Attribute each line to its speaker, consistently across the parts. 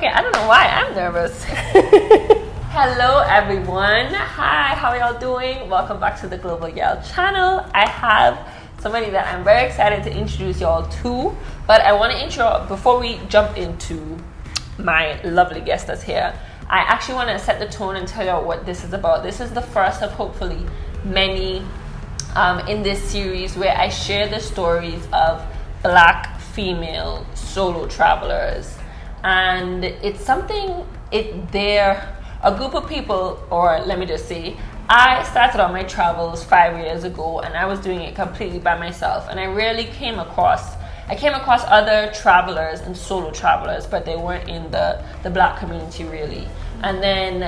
Speaker 1: Okay, I don't know why I'm nervous. Hello everyone. Hi, how are y'all doing? Welcome back to the Global Gyal channel. I have somebody that I'm very excited to introduce y'all to, but I want to intro before we jump into my lovely guest that's here. I actually want to set the tone and tell y'all what this is about. This is the first of hopefully many in this series where I share the stories of Black female solo travelers, and it's something they're a group of people, or let me just say, I started on my travels 5 years ago and I was doing it completely by myself, and I came across other travelers and solo travelers, but they weren't in the Black community really. And then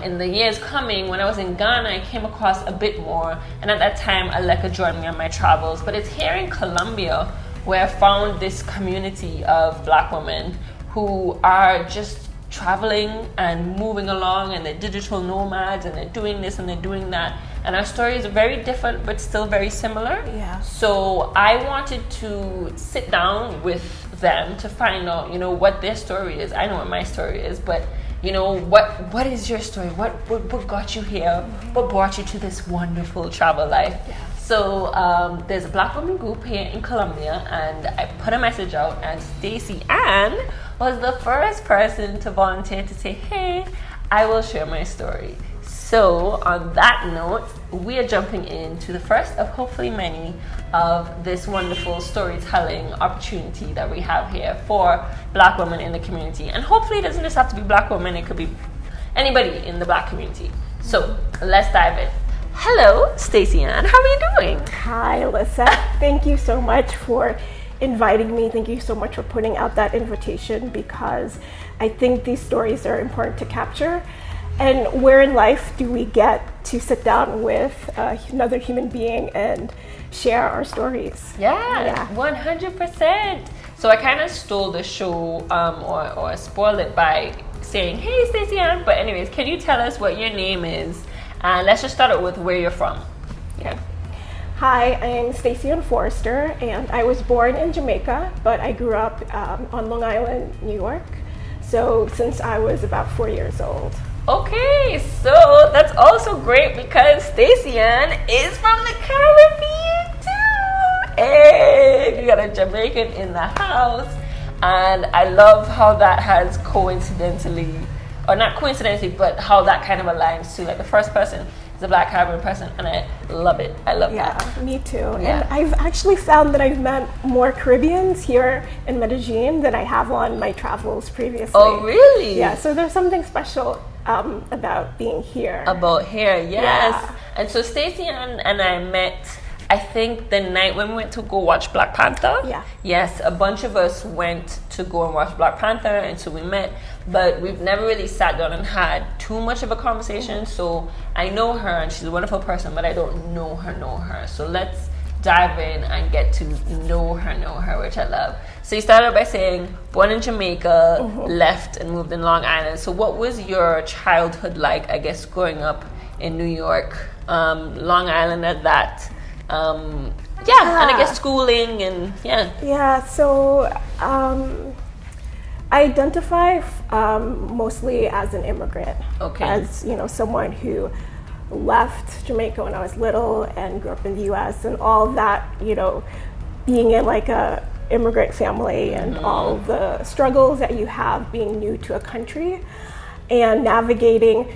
Speaker 1: in the years coming, when I was in Ghana, I came across a bit more, and at that time Aleka joined me on my travels. But it's here in Colombia where I found this community of Black women who are just traveling and moving along, and they're digital nomads, and they're doing this and they're doing that, and our stories are very different but still very similar.
Speaker 2: Yeah.
Speaker 1: So I wanted to sit down with them to find out, what their story is. I know what my story is, but what is your story? What got you here? What brought you to this wonderful travel life?
Speaker 2: Yeah.
Speaker 1: So there's a Black women group here in Colombia, and I put a message out, and Stacey Ann was the first person to volunteer to say, hey, I will share my story. So on that note, we are jumping into the first of hopefully many of this wonderful storytelling opportunity that we have here for Black women in the community. And hopefully it doesn't just have to be Black women, it could be anybody in the Black community. So let's dive in. Hello, Stacey Ann, how are you doing?
Speaker 2: Hi, Alyssa. Thank you so much for inviting me. Thank you so much for putting out that invitation, because I think these stories are important to capture. And where in life do we get to sit down with another human being and share our stories?
Speaker 1: Yeah. 100%. So I kind of stole the show or spoiled it by saying, hey, Stacey Ann. But anyways, can you tell us what your name is? And let's just start out with where you're from.
Speaker 2: Okay. Hi, I'm Stacey Ann Forrester, and I was born in Jamaica, but I grew up on Long Island, New York. So since I was about 4 years old.
Speaker 1: Okay, so that's also great because Stacey Ann is from the Caribbean too. Hey, you got a Jamaican in the house. And I love how that has coincidentally, or not coincidentally, but how that kind of aligns to, like, the first person is a Black Caribbean person, and I love it. I love that.
Speaker 2: Yeah, me too.
Speaker 1: Yeah.
Speaker 2: And I've actually found that I've met more Caribbeans here in Medellin than I have on my travels previously.
Speaker 1: Oh, really?
Speaker 2: Yeah, so there's something special about being here.
Speaker 1: About here, yes.
Speaker 2: Yeah.
Speaker 1: And so Stacey and I met, I think, the night when we went to go watch Black Panther.
Speaker 2: Yeah.
Speaker 1: Yes, a bunch of us went to go and watch Black Panther, and so we met, but we've never really sat down and had too much of a conversation. So I know her, and she's a wonderful person, but I don't know her. So let's dive in and get to know her, which I love. So you started by saying born in Jamaica, left and moved in Long Island. So what was your childhood like, I guess, growing up in New York, Long Island at that? And I guess schooling and
Speaker 2: Yeah, so I identify mostly as an immigrant.
Speaker 1: Okay.
Speaker 2: As, someone who left Jamaica when I was little and grew up in the US, and all that, being in like a immigrant family and all the struggles that you have being new to a country and navigating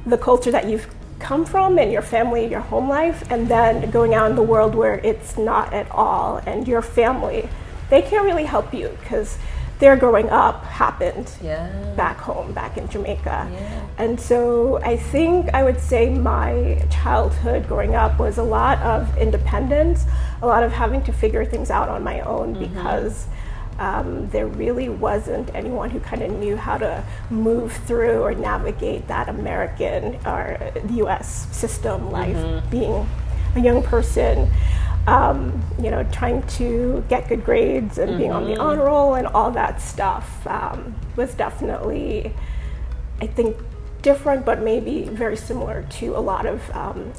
Speaker 2: the culture that you've come from and your family, your home life, and then going out in the world where it's not at all, and your family, they can't really help you because their growing up happened back home, back in Jamaica.
Speaker 1: Yeah.
Speaker 2: And so I think I would say my childhood growing up was a lot of independence, a lot of having to figure things out on my own, because there really wasn't anyone who kind of knew how to move through or navigate that American or the US system life, being a young person, trying to get good grades and being on the honor roll and all that stuff was definitely, I think, different, but maybe very similar to a lot of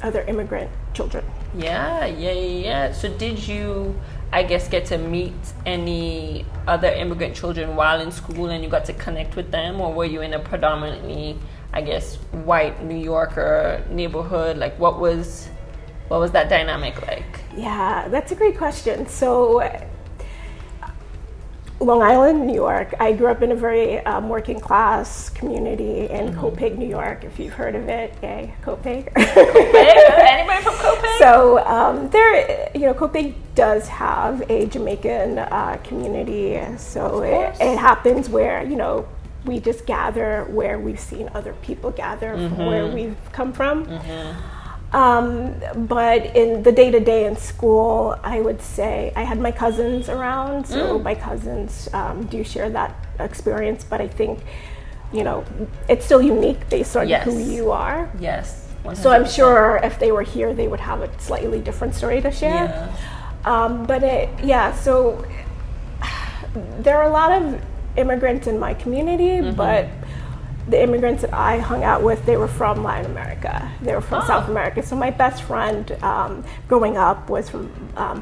Speaker 2: other immigrant children.
Speaker 1: Yeah. So did you I guess, get to meet any other immigrant children while in school and you got to connect with them, or were you in a predominantly, I guess, white New Yorker neighborhood? Like, what was that dynamic like?
Speaker 2: Yeah, that's a great question. So, Long Island, New York. I grew up in a very working class community in Copeg, New York. If you've heard of it, yay, Copeg.
Speaker 1: Anybody from Copeg?
Speaker 2: So Copeg does have a Jamaican community. So it happens where we just gather where we've seen other people gather from where we've come from. But in the day-to-day in school, I would say I had my cousins around, so my cousins do share that experience, but I think, it's still unique based on who you are.
Speaker 1: Yes. 100%.
Speaker 2: So I'm sure if they were here, they would have a slightly different story to share. Yeah. So there are a lot of immigrants in my community, but the immigrants that I hung out with, they were from Latin America. They were from South America. So my best friend growing up was from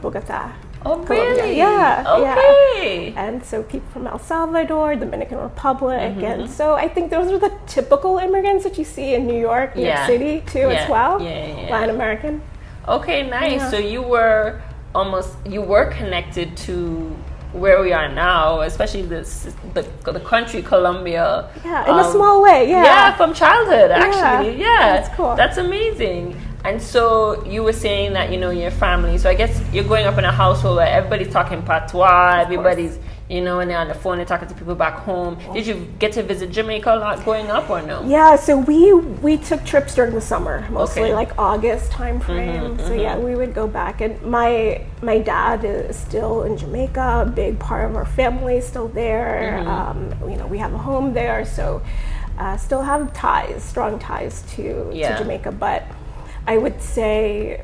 Speaker 2: Bogota.
Speaker 1: Oh,
Speaker 2: Colombia.
Speaker 1: really?
Speaker 2: Yeah.
Speaker 1: Okay.
Speaker 2: Yeah. And so people from El Salvador, Dominican Republic. And so I think those are the typical immigrants that you see in New York City too as well. Latin American.
Speaker 1: Okay, nice. Yeah. So you were connected to where we are now, especially the country Colombia.
Speaker 2: Yeah, in a small way. Yeah.
Speaker 1: Yeah, from childhood actually. Yeah,
Speaker 2: that's cool.
Speaker 1: That's amazing. And so you were saying that your family. So I guess you're growing up in a household where everybody's talking patois. Everybody's and they're on the phone. They're talking to people back home. Did you get to visit Jamaica a lot growing up or no?
Speaker 2: Yeah, so we took trips during the summer, mostly like August time frame. So yeah, we would go back, and my dad is still in Jamaica. A big part of our family is still there. We have a home there, so still have strong ties to Jamaica. But I would say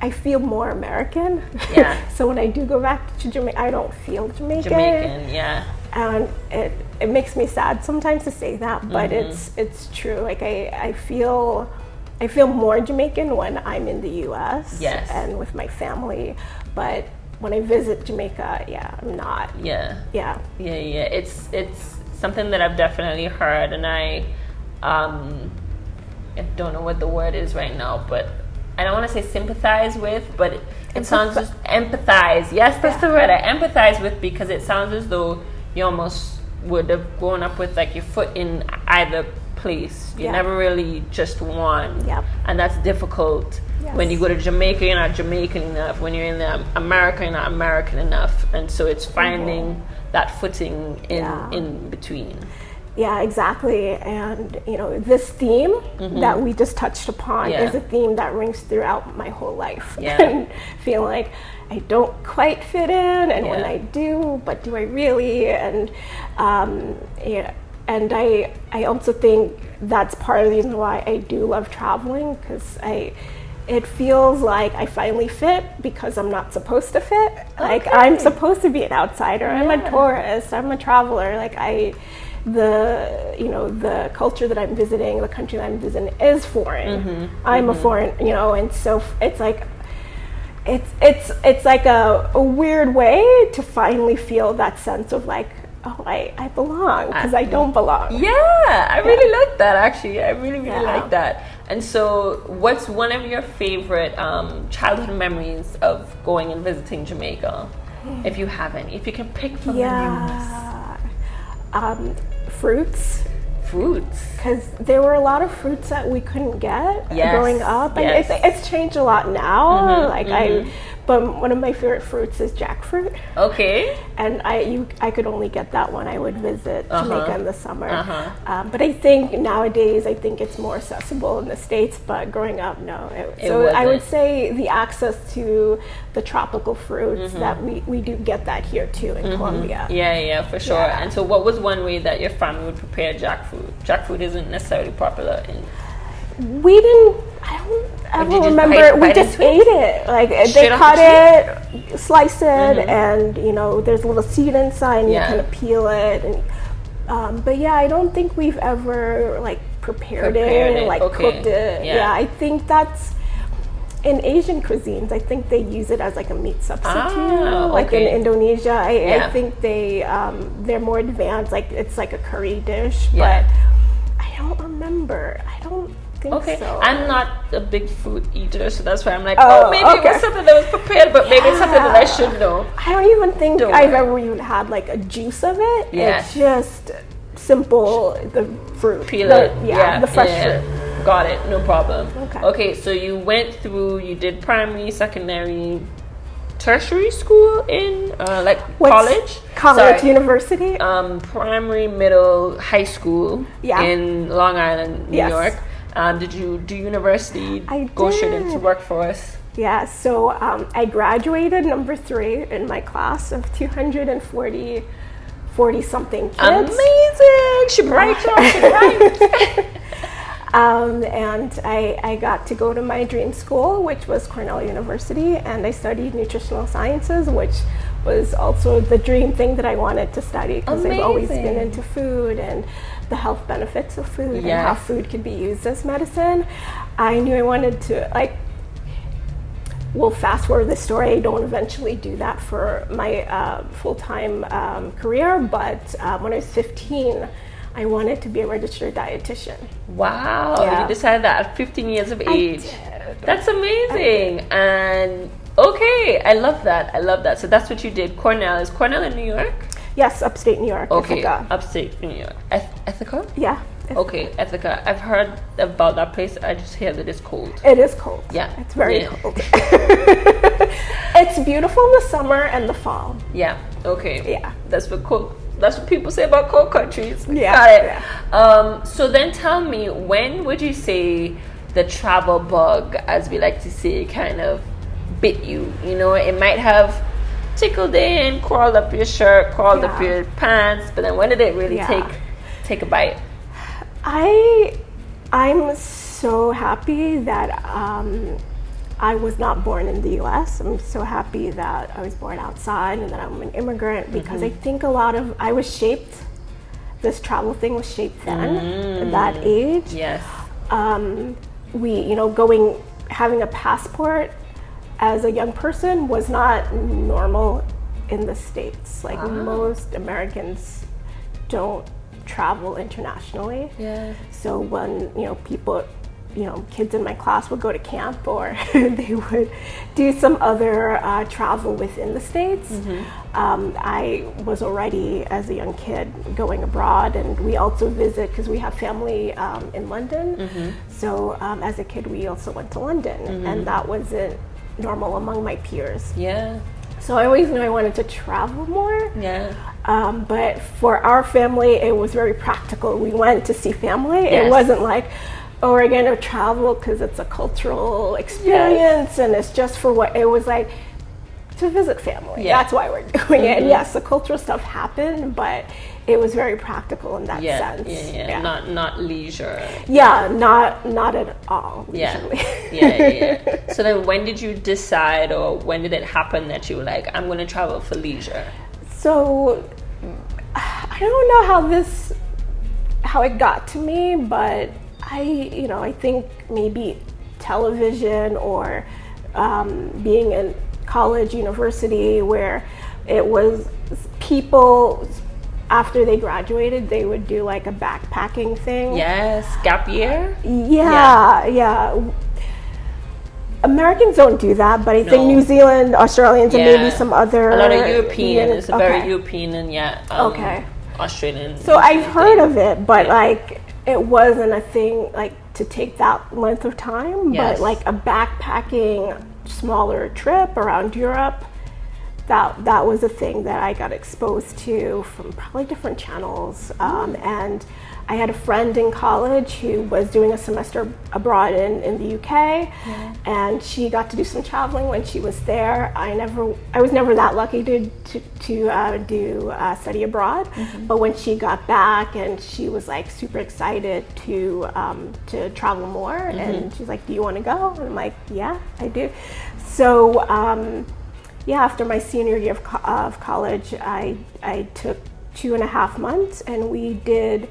Speaker 2: I feel more American. Yeah. So when I do go back to Jamaica, I don't feel Jamaican.
Speaker 1: Yeah.
Speaker 2: And it makes me sad sometimes to say that, but it's true. Like I feel more Jamaican when I'm in the U.S. and with my family, but when I visit Jamaica, I'm not.
Speaker 1: Yeah. It's something that I've definitely heard, and I don't know what the word is right now, but I don't want to say sympathize with, but it sounds just empathize. Yes, that's the word. I empathize with, because it sounds as though you almost would have grown up with like your foot in either place. You never really just one. Yep. And that's difficult. Yes. When you go to Jamaica, you're not Jamaican enough. When you're in America, you're not American enough. And so it's finding that footing in between.
Speaker 2: Yeah, exactly. And, this theme that we just touched upon is a theme that rings throughout my whole life. Yeah. And feel like I don't quite fit in, and when I do, but do I really? And, and I also think that's part of the reason why I do love traveling, because it feels like I finally fit because I'm not supposed to fit. Like, I'm supposed to be an outsider. I'm a tourist. I'm a traveler. Like, the culture that I'm visiting, the country that I'm visiting is foreign. I'm a foreign, and so it's like it's like a weird way to finally feel that sense of like, oh, I belong, because I don't belong.
Speaker 1: Yeah, I really like that, actually. I really like that. And so what's one of your favorite childhood memories of going and visiting Jamaica, if you have any, if you can pick from the news?
Speaker 2: Fruits, because there were a lot of fruits that we couldn't get growing up, and it's changed a lot now. But one of my favorite fruits is jackfruit. Okay. And I could only get that when I would visit Jamaica in the summer. But I think nowadays, it's more accessible in the States, but growing up, no. So I would say the access to the tropical fruits, that we do get that here too in Colombia.
Speaker 1: Yeah, for sure. And so what was one way that your family would prepare jackfruit? Jackfruit isn't necessarily popular in...
Speaker 2: We didn't. I don't ever remember. We just ate it. Like, they cut it, slice it, and there's a little seed inside, and you kind of peel it. And but I don't think we've ever like prepared it and like cooked it. Yeah, I think that's in Asian cuisines, I think they use it as like a meat substitute. Like
Speaker 1: okay.
Speaker 2: in Indonesia, I think they're more advanced. Like it's like a curry dish, but I don't remember. I don't think so.
Speaker 1: I'm not a big food eater, so that's why I'm like, maybe it was something that was prepared, but maybe it's something that I should know.
Speaker 2: I don't even think I've ever even had like a juice of it. It's just simple, the fruit.
Speaker 1: Peel it.
Speaker 2: The fresh fruit.
Speaker 1: Got it, no problem. Okay, so you did primary, secondary, tertiary school in college?
Speaker 2: College, university?
Speaker 1: Primary, middle, high school in Long Island, New York. Did you do university?
Speaker 2: I
Speaker 1: go
Speaker 2: did.
Speaker 1: straight into workforce?
Speaker 2: Yeah, so I graduated number 3 in my class of 240 something kids.
Speaker 1: Amazing! She bright.
Speaker 2: And I got to go to my dream school, which was Cornell University, and I studied nutritional sciences, which was also the dream thing that I wanted to study because I've always been into food and the health benefits of food and how food could be used as medicine. I knew I wanted to, fast forward the story, I don't eventually do that for my full-time career, but when I was 15, I wanted to be a registered dietitian.
Speaker 1: Wow, you decided that at 15 years of age.
Speaker 2: I did.
Speaker 1: That's amazing. And okay, I love that. So that's what you did. Cornell. Is Cornell in New York?
Speaker 2: Yes, upstate New York.
Speaker 1: Okay,
Speaker 2: Ithaca.
Speaker 1: upstate New York. Ithaca?
Speaker 2: Yeah. Ithaca.
Speaker 1: Okay, Ithaca. I've heard about that place. I just hear that it's cold.
Speaker 2: It is cold.
Speaker 1: Yeah.
Speaker 2: It's very cold. It's beautiful in the summer and the fall.
Speaker 1: Yeah. Okay.
Speaker 2: Yeah.
Speaker 1: That's what people say about cold countries.
Speaker 2: Yeah.
Speaker 1: Got it. Yeah. So then tell me, when would you say the travel bug, as we like to say, kind of bit you? You know, it might have tickled in, crawled up your shirt, crawled up your pants, but then when did it really take a bite?
Speaker 2: I'm so happy that I was not born in the U.S. I'm so happy that I was born outside and that I'm an immigrant because I think this travel thing was shaped then, at that age.
Speaker 1: Yes.
Speaker 2: Having a passport as a young person was not normal in the States. Like most Americans don't travel internationally.
Speaker 1: Yeah. So
Speaker 2: when, people, kids in my class would go to camp or they would do some other travel within the States. I was already, as a young kid, going abroad, and we also visit because we have family in London. So as a kid, we also went to London, and that wasn't normal among my peers.
Speaker 1: Yeah.
Speaker 2: So I always knew I wanted to travel more.
Speaker 1: Yeah.
Speaker 2: But for our family, it was very practical. We went to see family.
Speaker 1: Yes.
Speaker 2: It wasn't like, we're going to travel because it's a cultural experience and it's just for what, it was like to visit family. That's why we're doing it. And yes, the cultural stuff happened, but it was very practical in that sense.
Speaker 1: Yeah. Not leisure.
Speaker 2: Yeah, not at all.
Speaker 1: Yeah. So then when did you decide, or when did it happen that you were like, I'm going to travel for leisure?
Speaker 2: So I don't know how it got to me, but I think maybe television or being in college, university, where it was people after they graduated, they would do like a backpacking thing.
Speaker 1: Yes, gap year?
Speaker 2: Yeah. Americans don't do that, but I think New Zealand, Australians, and maybe some other...
Speaker 1: A lot of European. It's a very European and Australian.
Speaker 2: So I've heard of it, but it wasn't a thing to take that length of time. But a backpacking smaller trip around Europe, that was a thing that I got exposed to from probably different channels. And I had a friend in college who was doing a semester abroad in the UK, and she got to do some traveling when she was there. I was never that lucky to do study abroad, but when she got back, and she was super excited to travel more, and she's like, "Do you want to go?" And I'm like, "Yeah, I do." So after my senior year of college, I took 2.5 months, and we did,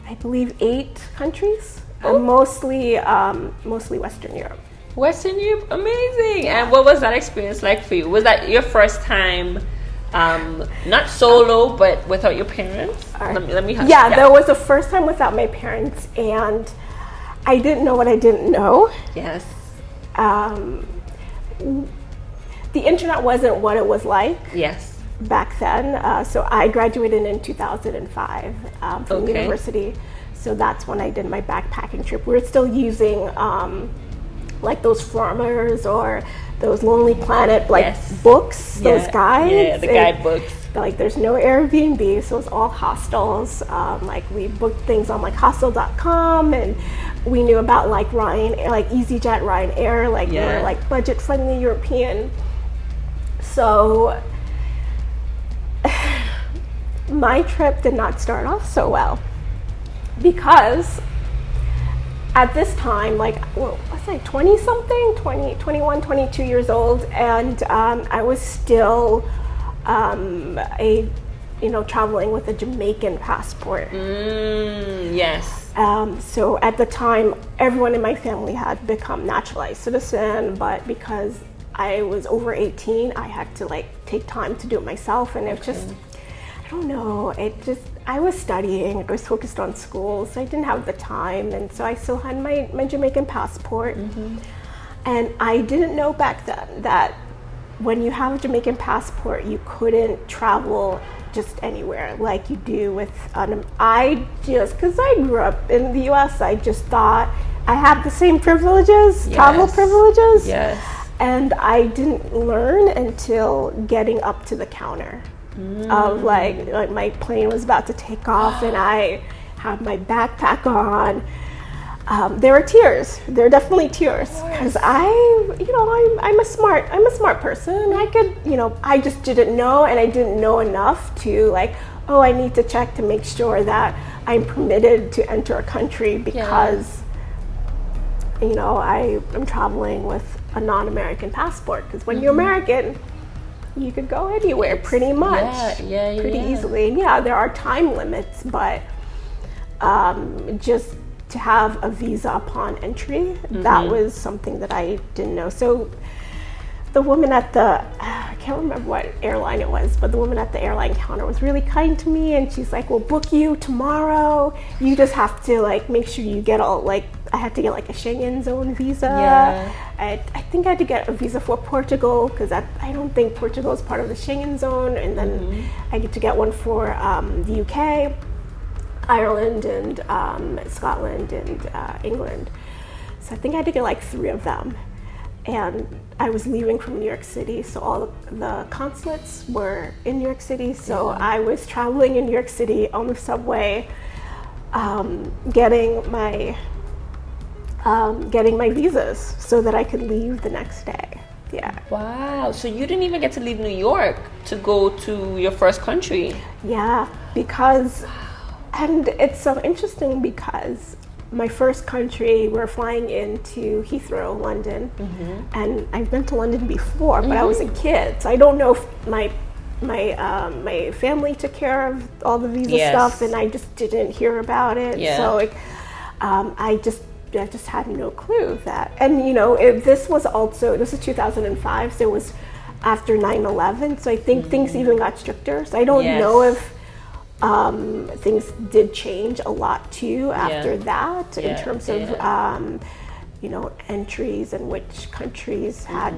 Speaker 2: I believe, 8 countries, mostly Western Europe.
Speaker 1: Western Europe, amazing. And what was that experience like for you? Was that your first time, not solo, but without your parents? Let me
Speaker 2: that was the first time without my parents, and I didn't know what I didn't know.
Speaker 1: Yes.
Speaker 2: The internet wasn't what it was like.
Speaker 1: Yes.
Speaker 2: Back then. So I graduated in 2005 from university. So that's when I did my backpacking trip. We were still using like those farmers or those Lonely Planet books, those guides.
Speaker 1: Yeah, the guidebooks.
Speaker 2: Like there's no Airbnb, so it's all hostels. Like we booked things on like hostel.com, and we knew about like Ryanair, like EasyJet, Ryanair, like they were like budget friendly European. So my trip did not start off so well, because at this time, like, well, was I 20-something, 21, 22 years old, and I was still traveling with a Jamaican passport.
Speaker 1: Yes.
Speaker 2: So at the time, everyone in my family had become naturalized citizen, but because I was over 18, I had to like take time to do it myself, and it was just, I don't know, I was studying, I was focused on school, so I didn't have the time, and so I still had my Jamaican passport. And I didn't know back then that when you have a Jamaican passport, you couldn't travel just anywhere like you do with, because I grew up in the US, I just thought I had the same privileges, travel privileges.
Speaker 1: Yes.
Speaker 2: And I didn't learn until getting up to the counter of like my plane was about to take off and I had my backpack on. There were tears. There were definitely tears, because I'm a smart person. I could, I just didn't know, and I didn't know enough to like, I need to check to make sure that I'm permitted to enter a country, because I'm traveling with a non-American passport, because when you're American, you could go anywhere pretty much, pretty easily. And there are time limits, but just to have a visa upon entry, that was something that I didn't know. So the woman at I can't remember what airline it was, but the woman at the airline counter was really kind to me, and she's like, we'll book you tomorrow. You just have to like make sure you get all, like, I had to get like a Schengen zone visa. I think I had to get a visa for Portugal, because I don't think Portugal is part of the Schengen zone, and then I get to get one for the UK, Ireland, and Scotland, and England. So I think I had to get like 3 of them. And I was leaving from New York City, so all the consulates were in New York City. So I was traveling in New York City on the subway, getting my visas so that I could leave the next day. Yeah.
Speaker 1: Wow. So you didn't even get to leave New York to go to your first country?
Speaker 2: Yeah, because, and it's so interesting because my first country, we're flying into Heathrow, London, and I've been to London before, but I was a kid, so I don't know if my family took care of all the visa stuff, and I just didn't hear about it. So I just had no clue that. And if this is 2005, so it was after 9/11, so I think things even got stricter. So I don't know if things did change a lot too after that, in terms of entries and which countries had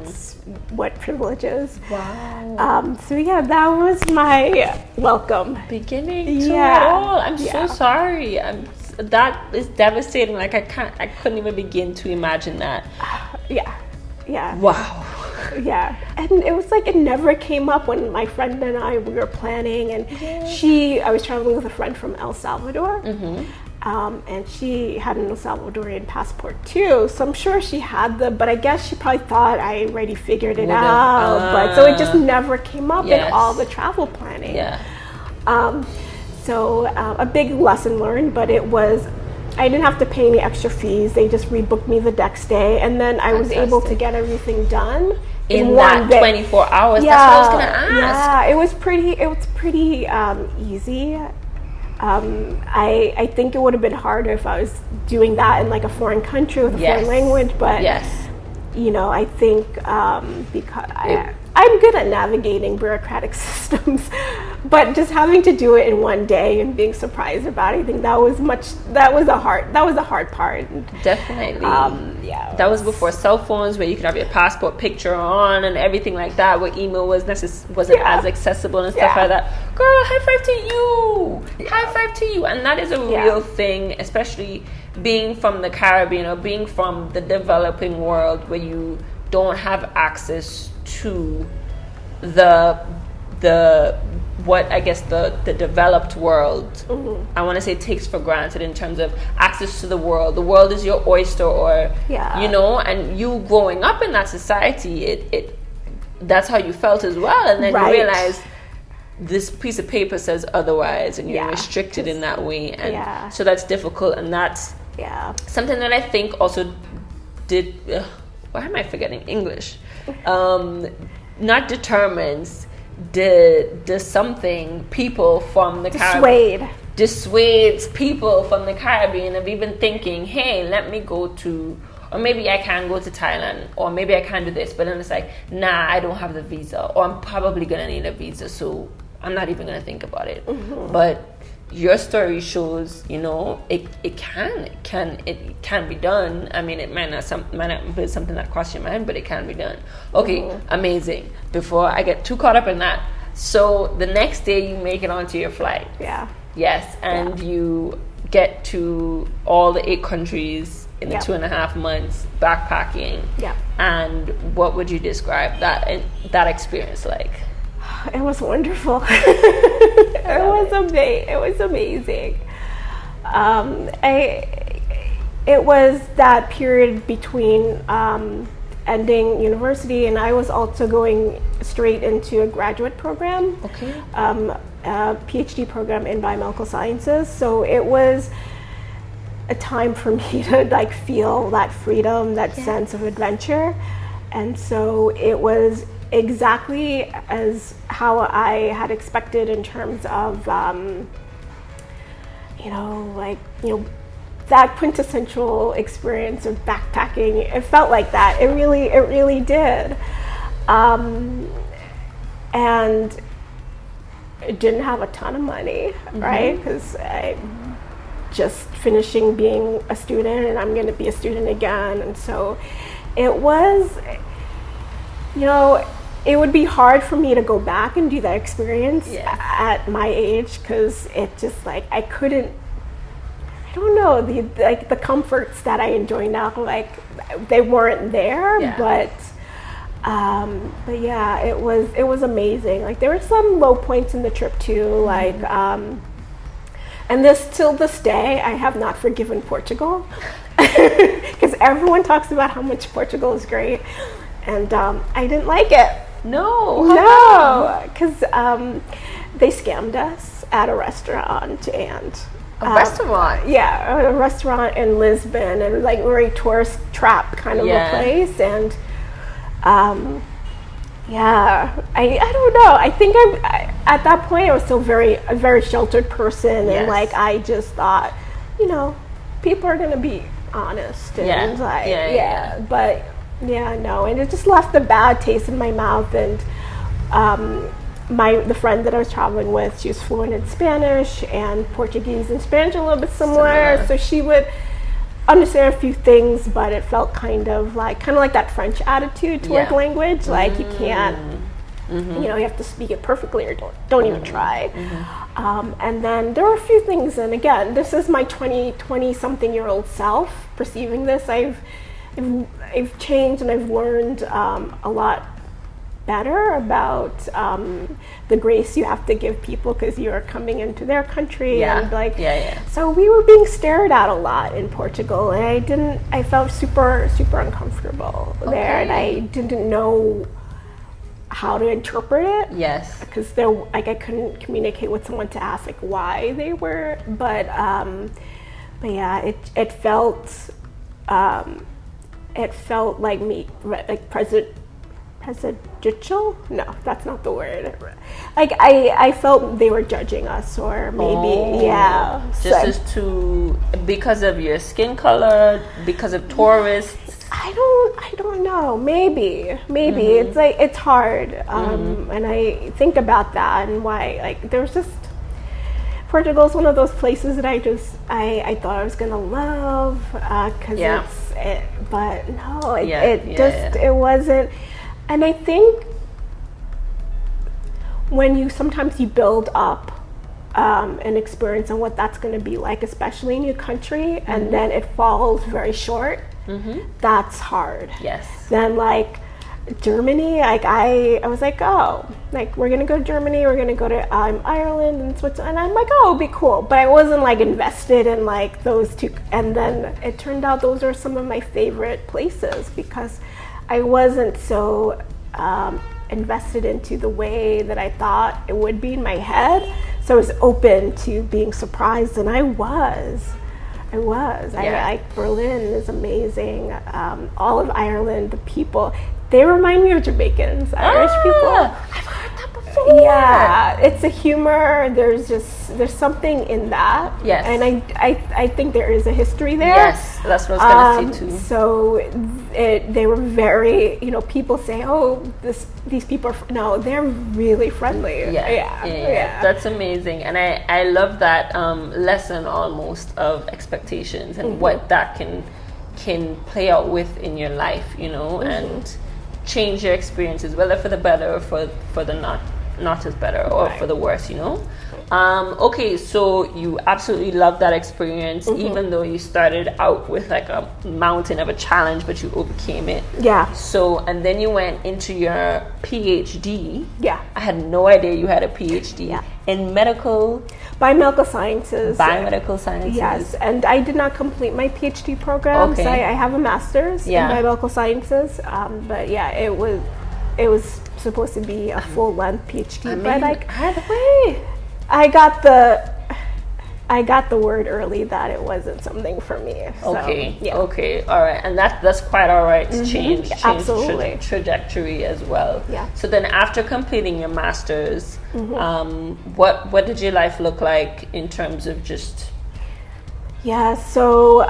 Speaker 2: what privileges.
Speaker 1: Wow.
Speaker 2: So that was my welcome
Speaker 1: beginning to it all. I'm so sorry. That is devastating. Like I couldn't even begin to imagine that. Wow.
Speaker 2: Yeah, and it was like it never came up when my friend and we were planning, and I was traveling with a friend from El Salvador, and she had an El Salvadorian passport too, so I'm sure she had but I guess she probably thought I already figured it out, but so it just never came up in all the travel planning. So a big lesson learned, but I didn't have to pay any extra fees. They just rebooked me the next day, and then I was able to get everything done
Speaker 1: in that 24 hours. That's what I was gonna ask.
Speaker 2: Yeah, it was pretty easy. I think it would have been harder if I was doing that in like a foreign country with a foreign language, but I think because I'm good at navigating bureaucratic systems, but just having to do it in one day and being surprised about it, I think that was a hard part.
Speaker 1: Definitely.
Speaker 2: That
Speaker 1: was before cell phones, where you could have your passport picture on and everything like that, where email wasn't as accessible and stuff like that. Girl, high five to you. High five to you. And that is a real thing, especially being from the Caribbean or being from the developing world, where you don't have access to the developed world. I want to say takes for granted in terms of access to the world. The world is your oyster, or and you growing up in that society, it that's how you felt as well, and then you realize this piece of paper says otherwise, and you're restricted in that way, and so that's difficult, and that's something that I think also did. Why am I forgetting English? Not determines, does something people from the Caribbean dissuades people from the Caribbean of even thinking, hey, let me go to, or maybe I can go to Thailand, or maybe I can do this, but then it's like, nah, I don't have the visa, or I'm probably gonna need a visa, so I'm not even gonna think about it. But your story shows, it can be done. I mean, it might not be something that crossed your mind, but it can be done. Okay, amazing. Before I get too caught up in that, so the next day you make it onto your flight. Yes, and you get to all the 8 countries in the 2.5 months backpacking. And what would you describe that experience like?
Speaker 2: It was wonderful. It was amazing. It was that period between ending university, and I was also going straight into a graduate program. A PhD program in biomedical sciences. So it was a time for me to feel that freedom, that sense of adventure, and so it was exactly as how I had expected in terms of that quintessential experience of backpacking. It felt like that. It really did. And it didn't have a ton of money, right? Because I just finishing being a student, and I'm going to be a student again, and so it was. It would be hard for me to go back and do that experience at my age, because it just I couldn't. I don't know, the comforts that I enjoy now, they weren't there. But yeah, it was amazing. There were some low points in the trip too, and till this day I have not forgiven Portugal, because everyone talks about how much Portugal is great. And I didn't like it. No, because they scammed us at a restaurant, and
Speaker 1: restaurant?
Speaker 2: Yeah, a restaurant in Lisbon, and very tourist trap kind of a place. And I don't know. I think at that point I was still a very sheltered person, and I just thought, people are gonna be honest, and but. No, and it just left a bad taste in my mouth. And the friend that I was traveling with, she was fluent in Spanish, and Portuguese and Spanish a little bit similar. So she would understand a few things, but it felt kind of like that French attitude toward language. You can't, you have to speak it perfectly, or don't even try. And then there were a few things, and again, this is my 20-something-year-old self perceiving this. I've changed, and I've learned a lot better about the grace you have to give people, because you are coming into their country. And so we were being stared at a lot in Portugal, and I felt super, super uncomfortable there, and I didn't know how to interpret it. Because I couldn't communicate with someone to ask why they were, but yeah, it felt. It felt like presidential? No, that's not the word. I felt they were judging us, or maybe,
Speaker 1: because of your skin color, because of tourists.
Speaker 2: I don't know. Maybe it's like it's hard, and I think about that and why. Like, there's just Portugal's one of those places that I thought I was gonna love because but no, it wasn't. And I think when sometimes you build up an experience on what that's going to be like, especially in your country, and then it falls very short. That's hard.
Speaker 1: Yes.
Speaker 2: Then like Germany, like I was like, oh, like we're gonna go to Germany, we're gonna go to Ireland and Switzerland, and I'm like, oh, it'll be cool. But I wasn't like invested in like those two. And then it turned out those are some of my favorite places because I wasn't so invested into the way that I thought it would be in my head. So I was open to being surprised, and I was. Like Berlin is amazing. All of Ireland, the people, they remind me of Jamaicans, Irish people.
Speaker 1: I've heard that before.
Speaker 2: Yeah, it's a humor. There's something in that.
Speaker 1: Yes.
Speaker 2: And I think there is a history there.
Speaker 1: Yes, that's what I was going to say too.
Speaker 2: So they were very, people say, oh, these people no, they're really friendly.
Speaker 1: Yeah. That's amazing. And I love that lesson almost of expectations and what that can play out with in your life, and change your experiences, whether for the better or for the not as better or for the worse, Okay, so you absolutely loved that experience, even though you started out with like a mountain of a challenge, but you overcame it.
Speaker 2: Yeah.
Speaker 1: So, and then you went into your PhD.
Speaker 2: Yeah.
Speaker 1: I had no idea you had a PhD in
Speaker 2: biomedical sciences.
Speaker 1: Biomedical sciences.
Speaker 2: Yes, and I did not complete my PhD program, so I have a master's in biomedical sciences. But yeah, it was supposed to be a full-length PhD. But like,
Speaker 1: either way,
Speaker 2: I got the word early that it wasn't something for me. So,
Speaker 1: Okay, all right, and that's quite all right to change
Speaker 2: absolutely
Speaker 1: trajectory as well.
Speaker 2: Yeah.
Speaker 1: So then, after completing your masters, what did your life look like in terms of just?
Speaker 2: Yeah, so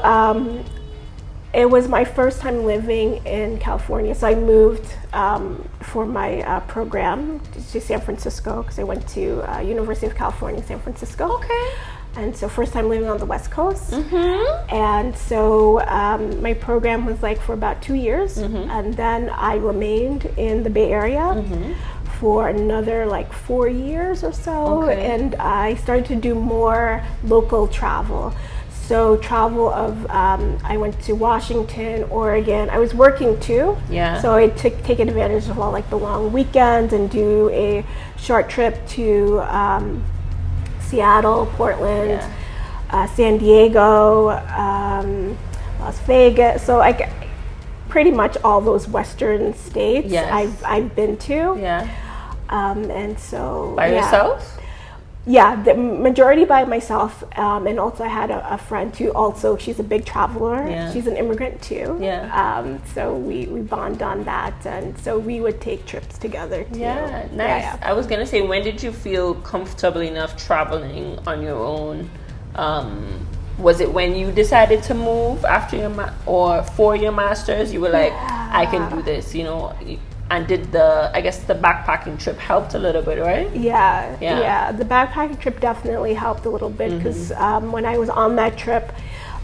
Speaker 2: it was my first time living in California. So I moved for my program to San Francisco because I went to University of California, San Francisco.
Speaker 1: Okay.
Speaker 2: And so first time living on the West Coast. And so my program was like for about 2 years. And then I remained in the Bay Area for another like 4 years or so.
Speaker 1: Okay.
Speaker 2: And I started to do more local travel. So travel of, I went to Washington, Oregon. I was working too.
Speaker 1: Yeah.
Speaker 2: So I take advantage of all like the long weekends and do a short trip to Seattle, Portland, San Diego, Las Vegas. So pretty much all those Western states I've been to.
Speaker 1: Yeah.
Speaker 2: And so
Speaker 1: by yourself?
Speaker 2: Yeah, the majority by myself, and also I had a friend who also, she's a big traveler.
Speaker 1: Yeah.
Speaker 2: She's an immigrant too.
Speaker 1: Yeah.
Speaker 2: So we bond on that, and so we would take trips together too.
Speaker 1: Yeah, nice.
Speaker 2: Yeah.
Speaker 1: I was gonna say, when did you feel comfortable enough traveling on your own? Was it when you decided to move after or for your masters? You were like, I can do this, And did the backpacking trip helped a little bit, right?
Speaker 2: Yeah. The backpacking trip definitely helped a little bit because when I was on that trip,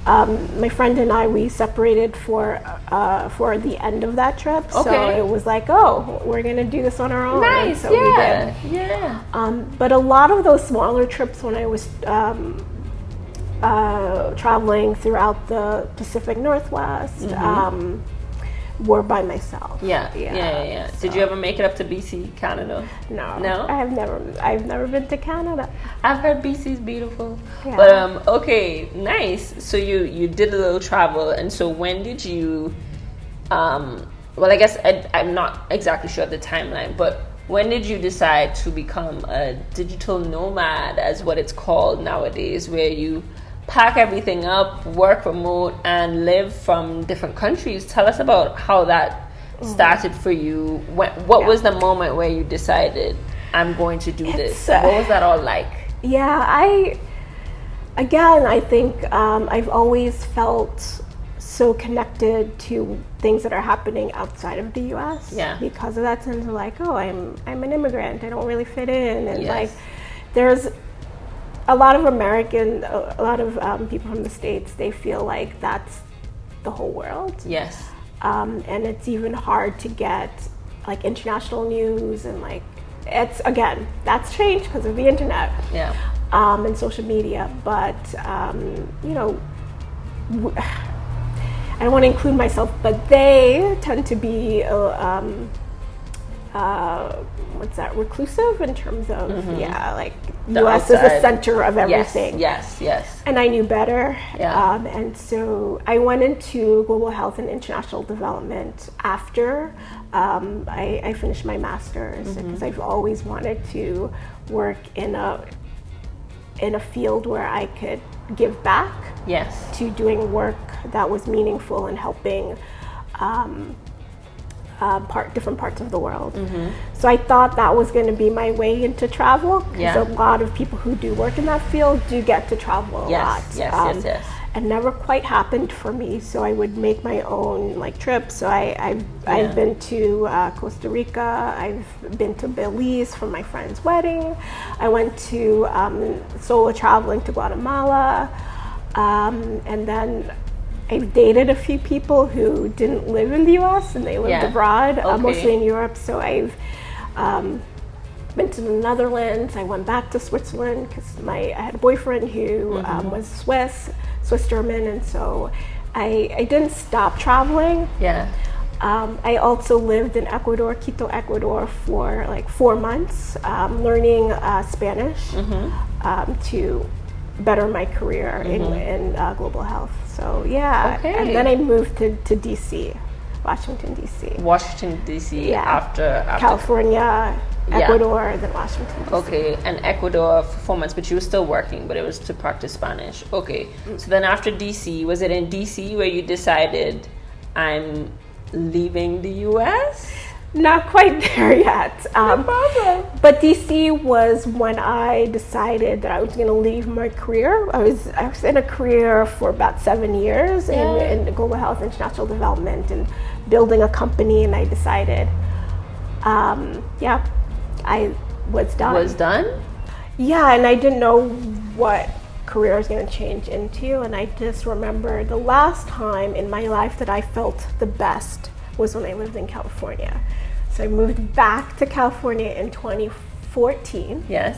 Speaker 2: my friend and I, we separated for the end of that trip.
Speaker 1: Okay.
Speaker 2: So it was like, oh, we're gonna do this on our own.
Speaker 1: Nice.
Speaker 2: So we did.
Speaker 1: Yeah.
Speaker 2: But a lot of those smaller trips when I was traveling throughout the Pacific Northwest. Were by myself.
Speaker 1: Yeah.
Speaker 2: So.
Speaker 1: Did you ever make it up to BC, Canada?
Speaker 2: No. I've never been to Canada.
Speaker 1: I've heard BC's beautiful.
Speaker 2: Yeah.
Speaker 1: But okay, nice. So you did a little travel, and so when did you? Well, I guess I'm not exactly sure of the timeline, but when did you decide to become a digital nomad, as what it's called nowadays, where you pack everything up, work remote, and live from different countries? Tell us about how that started for you. What was the moment where you decided, I'm going to do this? What was that all like?
Speaker 2: Yeah, I think I've always felt so connected to things that are happening outside of the U.S.
Speaker 1: Yeah.
Speaker 2: Because of that sense of like, oh, I'm an immigrant, I don't really fit in, and
Speaker 1: Yes.
Speaker 2: like there's a lot of people from the States, they feel like that's the whole world.
Speaker 1: Yes.
Speaker 2: And it's even hard to get like international news, and like it's, again, that's changed because of the internet.
Speaker 1: Yeah.
Speaker 2: And social media, but you know, I don't want to include myself, but they tend to be reclusive in terms of like
Speaker 1: The
Speaker 2: U.S. is
Speaker 1: outside.
Speaker 2: the center of everything.
Speaker 1: Yes.
Speaker 2: And I knew better.
Speaker 1: Yeah.
Speaker 2: And so I went into global health and international development after I finished my master's, because I've always wanted to work in a field where I could give back.
Speaker 1: Yes.
Speaker 2: To doing work that was meaningful and helping different parts of the world. So I thought that was going to be my way into travel, because a lot of people who do work in that field do get to travel a lot.
Speaker 1: Yes.
Speaker 2: And never quite happened for me, so I would make my own like trips. So I've been to Costa Rica, I've been to Belize for my friend's wedding, I went to solo traveling to Guatemala, and then I've dated a few people who didn't live in the U.S. and they lived abroad, mostly in Europe. So I've been to the Netherlands. I went back to Switzerland because I had a boyfriend who was Swiss German, and so I didn't stop traveling.
Speaker 1: Yeah.
Speaker 2: I also lived in Ecuador, Quito, Ecuador, for like 4 months, learning Spanish to better my career in global health. So yeah, and then I moved to DC, Washington DC. Yeah. After California, Ecuador, then Washington DC.
Speaker 1: Okay, and Ecuador for 4 months, but you were still working, but it was to practice Spanish. Okay, so then after DC, was it in DC where you decided I'm leaving the US?
Speaker 2: Not quite there yet.
Speaker 1: No problem.
Speaker 2: But DC was when I decided that I was going to leave my career. I was in a career for about 7 years in global health, international development, and building a company. And I decided, I was done.
Speaker 1: Was done?
Speaker 2: Yeah, and I didn't know what career I was going to change into. And I just remember the last time in my life that I felt the best was when I lived in California. So I moved back to California in 2014.
Speaker 1: Yes.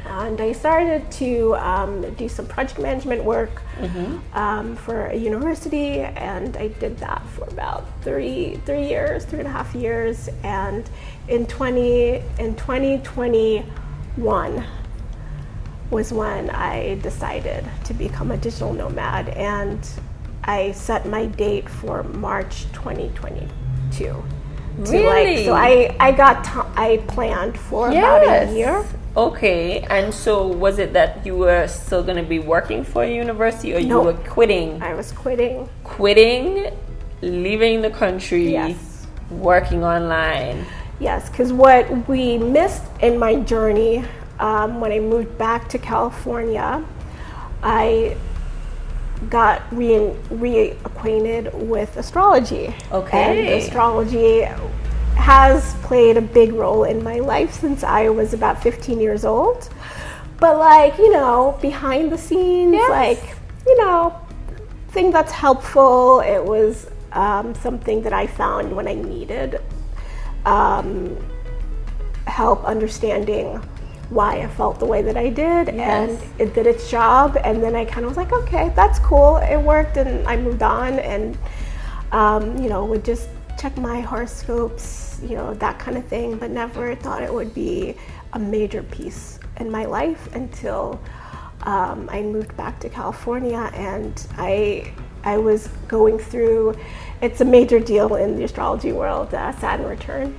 Speaker 2: And I started to do some project management work for a university, and I did that for about 3.5 years. And in 2021 was when I decided to become a digital nomad, and I set my date for March 2022.
Speaker 1: Really?
Speaker 2: So I planned for about a year.
Speaker 1: Okay, and so was it that you were still going to be working for a university, or you were quitting?
Speaker 2: I was quitting.
Speaker 1: Quitting, leaving the country,
Speaker 2: Yes.
Speaker 1: working online.
Speaker 2: Yes, because what we missed in my journey, when I moved back to California, I got reacquainted with astrology.
Speaker 1: Okay.
Speaker 2: And astrology has played a big role in my life since I was about 15 years old. But like, behind the scenes, thing that's helpful. It was something that I found when I needed help understanding why I felt the way that I did, and it did its job. And then I kind of was like, okay, that's cool, it worked, and I moved on, and would just check my horoscopes, that kind of thing, but never thought it would be a major piece in my life until I moved back to California, and I was going through, it's a major deal in the astrology world, Saturn return.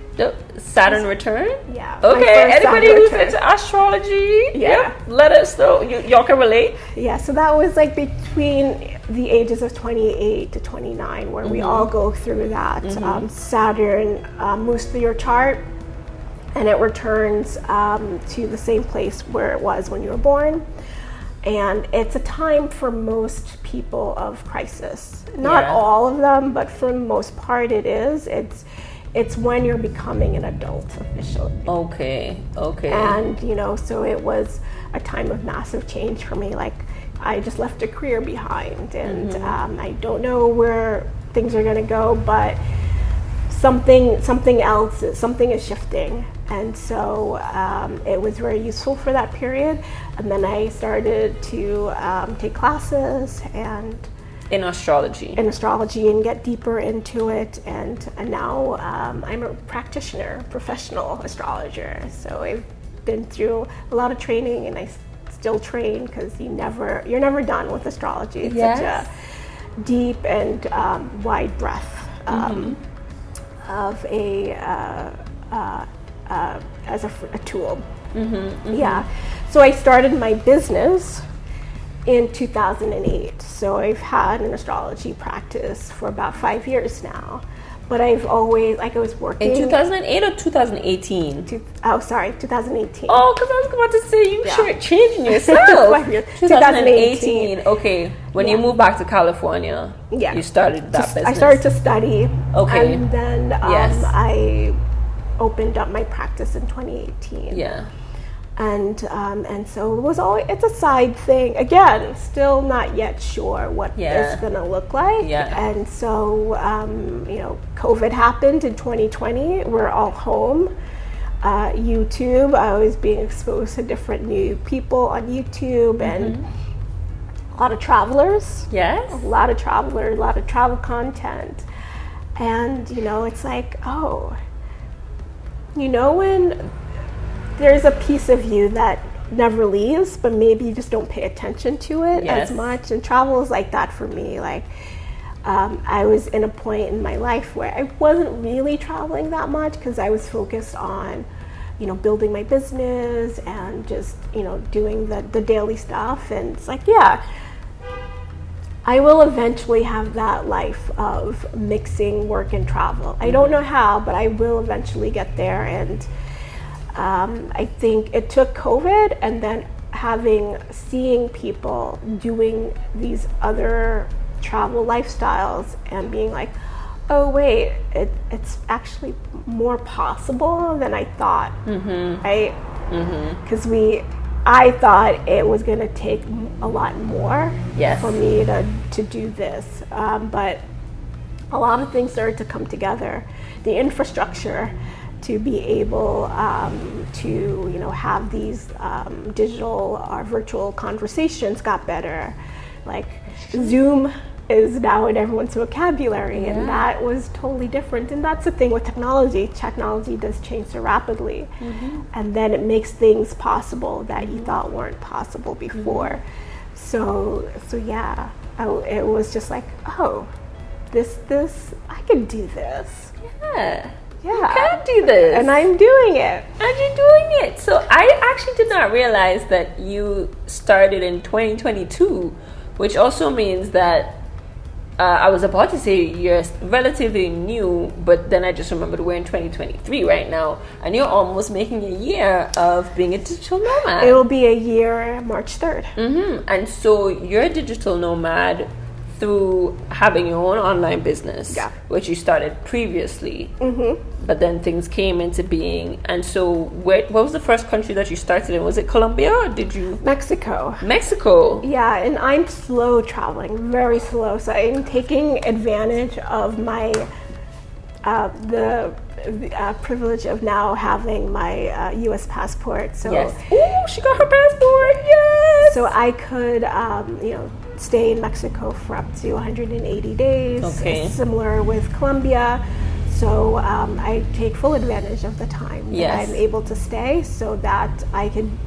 Speaker 1: Saturn return?
Speaker 2: Yeah.
Speaker 1: Okay, anybody who's into astrology, let us know. Y'all can relate?
Speaker 2: Yeah, so that was like between the ages of 28 to 29, where we all go through that. Saturn moves through your chart, and it returns to the same place where it was when you were born. And it's a time for most people of crisis. Not all of them, but for the most part it is. It's when you're becoming an adult officially.
Speaker 1: Okay.
Speaker 2: And, so it was a time of massive change for me. Like, I just left a career behind, and I don't know where things are gonna go, but something is shifting. And so it was very useful for that period. And then I started to take classes and
Speaker 1: in astrology
Speaker 2: and get deeper into it. And now I'm a practitioner, professional astrologer. So I've been through a lot of training, and I still train, because you're never done with astrology. It's such a deep and wide breadth of as a tool. Yeah. So I started my business in 2008. So I've had an astrology practice for about 5 years now. But I've always, I was working...
Speaker 1: In 2008 or 2018?
Speaker 2: 2018.
Speaker 1: Oh, because I was about to say, you sure changing yourself.
Speaker 2: 5 years.
Speaker 1: 2018. Okay. When you moved back to California, you started that business.
Speaker 2: I started to study.
Speaker 1: Okay.
Speaker 2: And then I opened up my practice in 2018.
Speaker 1: Yeah.
Speaker 2: And so it was always, it's a side thing. Again, still not yet sure what it's gonna look like.
Speaker 1: Yeah.
Speaker 2: And so COVID happened in 2020. We're all home. YouTube, I was being exposed to different new people on YouTube, and a lot of travelers.
Speaker 1: Yes.
Speaker 2: A lot of travelers, a lot of travel content. And it's like, when there's a piece of you that never leaves, but maybe you just don't pay attention to it as much. And travel is like that for me. Like, I was in a point in my life where I wasn't really traveling that much, because I was focused on, building my business and just, doing the daily stuff. And it's like, I will eventually have that life of mixing work and travel. I don't know how, but I will eventually get there. And I think it took COVID, and then seeing people doing these other travel lifestyles and being like, oh wait, it's actually more possible than I thought, right? Because I thought it was going to take a lot more for me to do this, but a lot of things started to come together. The infrastructure to be able to have these digital or virtual conversations got better. Like, Zoom is now in everyone's vocabulary, and that was totally different. And that's the thing with technology. Technology does change so rapidly, and then it makes things possible that you thought weren't possible before. So it was just like, this I could do this.
Speaker 1: You can do this.
Speaker 2: And I'm doing it.
Speaker 1: And you're doing it. So I actually did not realize that you started in 2022, which also means that I was about to say you're relatively new, but then I just remembered we're in 2023 right now, and you're almost making a year of being a digital nomad.
Speaker 2: It'll be a year March 3rd.
Speaker 1: And so you're a digital nomad through having your own online business, which you started previously, but then things came into being. And so what was the first country that you started in? Was it Colombia, or did you?
Speaker 2: Mexico. Yeah, and I'm slow traveling, very slow. So I'm taking advantage of my the privilege of now having my U.S. passport. So
Speaker 1: oh, she got her passport. Yes.
Speaker 2: So I could stay in Mexico for up to 180 days.
Speaker 1: Okay.
Speaker 2: Similar with Colombia. So I take full advantage of the time that I'm able to stay, so that I can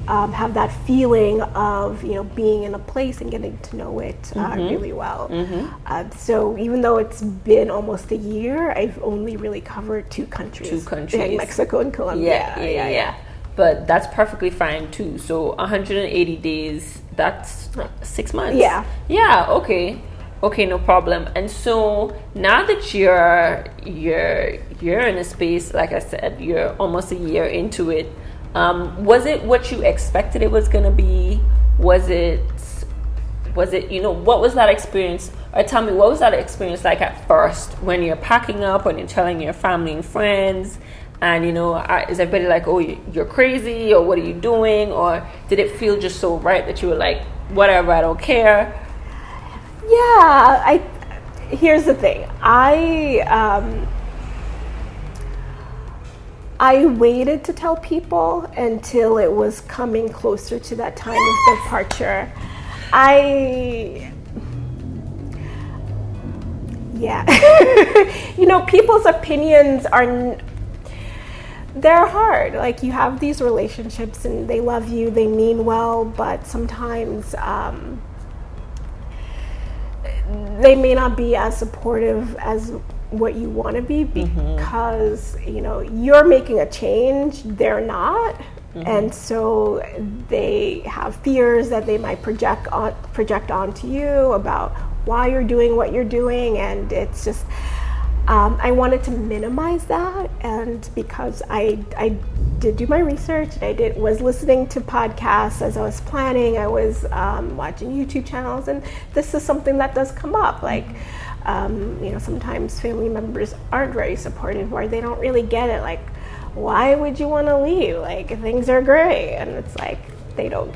Speaker 2: have that feeling of being in a place and getting to know it really well. So even though it's been almost a year, I've only really covered two countries. Mexico and Colombia.
Speaker 1: Yeah. But that's perfectly fine too. So 180 days, that's 6 months. Yeah, okay, no problem. And so now that you're in a space, like I said, you're almost a year into it, was it what you expected it was going to be, Was it, you know, what was that experience? Or tell me, what was that experience like at first when you're packing up, when you're telling your family and friends? And, you know, is everybody like, oh, you're crazy, or what are you doing? Or did it feel just so right that you were like, whatever, I don't care?
Speaker 2: Yeah, here's the thing. I waited to tell people until it was coming closer to that time of departure. You know, people's opinions they're hard. Like, you have these relationships and they love you, they mean well, but sometimes they may not be as supportive as what you want to be, because you know, you're making a change, they're not. And so they have fears that they might project onto you about why you're doing what you're doing. And it's just I wanted to minimize that, and because I did do my research, and was listening to podcasts as I was planning. I was watching YouTube channels, and this is something that does come up. Like, you know, sometimes family members aren't very supportive, or they don't really get it. Like, why would you want to leave? Like, things are great. And it's like, you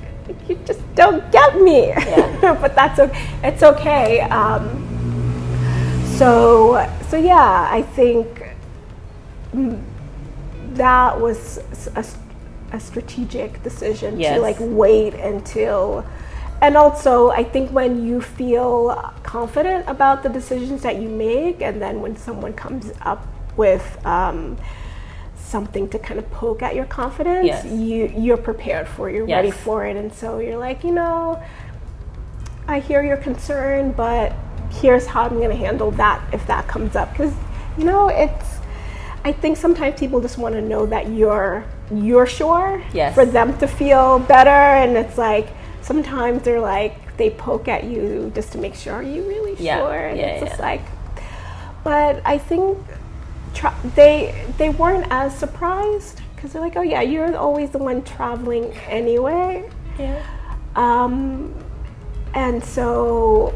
Speaker 2: just don't get me. Yeah. But that's okay. It's okay. So yeah, I think that was a strategic decision. Yes. To like wait until, and also I think when you feel confident about the decisions that you make, and then when someone comes up with something to kind of poke at your confidence, yes. you're prepared for it, you're yes. ready for it. And so you're like, you know, I hear your concern, but here's how I'm going to handle that if that comes up. Because, you know, I think sometimes people just want to know that you're sure, yes. for them to feel better. And it's like, sometimes they're like, they poke at you just to make sure, are you really
Speaker 1: yeah.
Speaker 2: sure? And
Speaker 1: yeah,
Speaker 2: it's
Speaker 1: yeah.
Speaker 2: just like, but I think they weren't as surprised, because they're like, oh yeah, you're always the one traveling anyway.
Speaker 1: Yeah.
Speaker 2: And so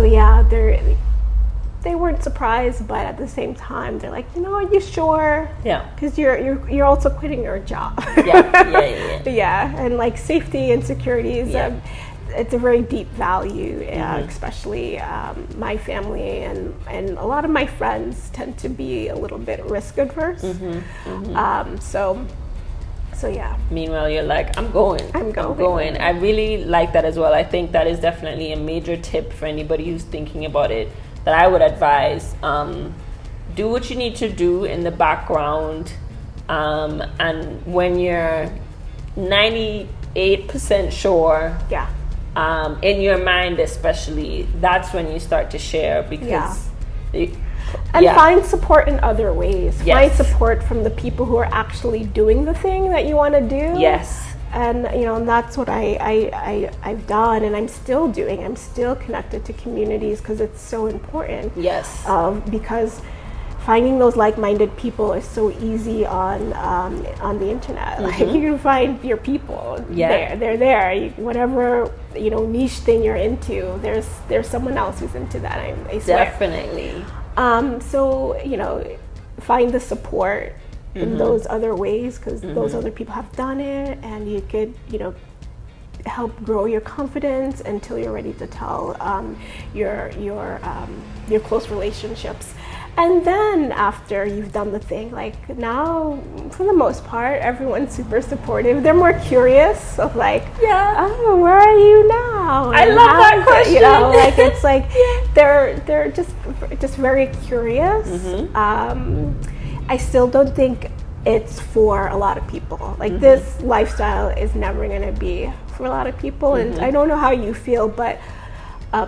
Speaker 2: yeah, they weren't surprised, but at the same time they're like, you know, are you sure?
Speaker 1: Yeah.
Speaker 2: Because you're also quitting your job.
Speaker 1: Yeah.
Speaker 2: Yeah, and like safety and security is it's a very deep value, especially my family and a lot of my friends tend to be a little bit risk adverse. So yeah.
Speaker 1: Meanwhile, you're like, I'm going. I really like that as well. I think that is definitely a major tip for anybody who's thinking about it, that I would advise. Do what you need to do in the background, and when you're 98% sure,
Speaker 2: yeah.
Speaker 1: In your mind especially, that's when you start to share, because
Speaker 2: find support in other ways.
Speaker 1: Yes.
Speaker 2: Find support from the people who are actually doing the thing that you want to do.
Speaker 1: Yes.
Speaker 2: And you know, and that's what I've done, and I'm still doing. I'm still connected to communities because it's so important.
Speaker 1: Yes.
Speaker 2: Because finding those like-minded people is so easy on the internet. Like, you can find your people.
Speaker 1: Yeah.
Speaker 2: They're there. Whatever, you know, niche thing you're into, there's someone else who's into that. I swear.
Speaker 1: Definitely.
Speaker 2: So, you know, find the support in those other ways, because those other people have done it, and you could, you know, help grow your confidence until you're ready to tell your close relationships. And then after you've done the thing, like, now, for the most part, everyone's super supportive. They're more curious of like, oh, where are you now?
Speaker 1: I love that question.
Speaker 2: You know, like, it's like, they're just very curious. I still don't think it's for a lot of people. Like, this lifestyle is never going to be for a lot of people. And I don't know how you feel, but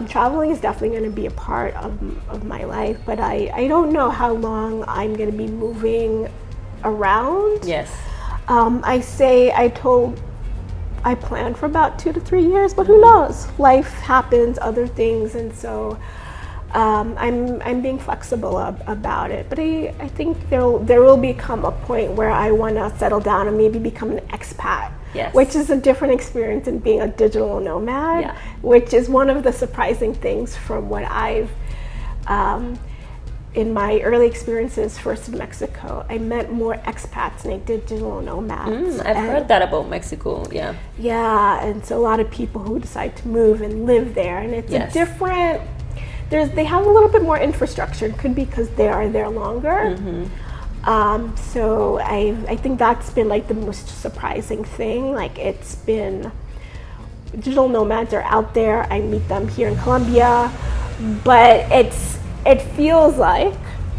Speaker 2: traveling is definitely going to be a part of my life, but I don't know how long I'm going to be moving around.
Speaker 1: Yes.
Speaker 2: I planned for about 2 to 3 years, but who knows? Life happens, other things, and so I'm being flexible about it. But I think there will become a point where I want to settle down and maybe become an expat.
Speaker 1: Yes.
Speaker 2: which is a different experience than being a digital nomad,
Speaker 1: Yeah.
Speaker 2: which is one of the surprising things from what I've, in my early experiences first in Mexico, I met more expats than I did digital nomads.
Speaker 1: I've heard that about Mexico, yeah.
Speaker 2: Yeah, and so a lot of people who decide to move and live there, and it's
Speaker 1: Yes.
Speaker 2: a different, they have a little bit more infrastructure. It could be because they are there longer. So I think that's been like the most surprising thing. Like, it's been, digital nomads are out there. I meet them here in Colombia, but it feels like,